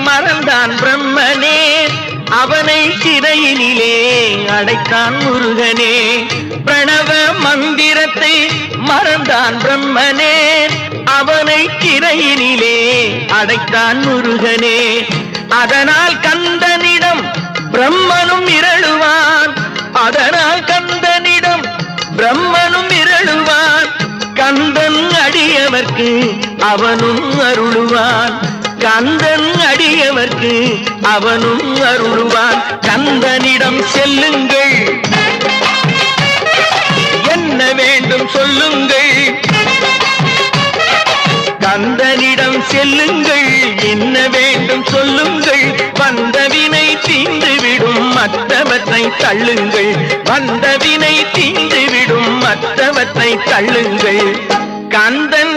மறந்தான் பிரம்மனே, அவனை சிறையினிலே அடைத்தான் முருகனே. பிரணவ மந்திரத்தை மறந்தான் பிரம்மனே, அவனை சிறையினிலே அடைத்தான் முருகனே. அதனால் கந்தனிடம் பிரம்மனும் மிரளுவான், அதனால் கந்தனிடம் பிரம்மனும் மிரளுவான். கந்தன் அடியவர்க்கு அவனும் அருளுவான், கந்தன் அடியவர்க்கு அவனும் அருளுவான். கந்தனிடம் செல்லுங்கள், என்ன வேண்டும் சொல்லுங்கள். கந்தனிடம் செல்லுங்கள், என்ன வேண்டும் சொல்லுங்கள். வந்தவினை தீந்துவிடும் மற்றவற்றை தள்ளுங்கள், வந்தவினை தீந்துவிடும் மற்றவற்றை தள்ளுங்கள். கந்தன்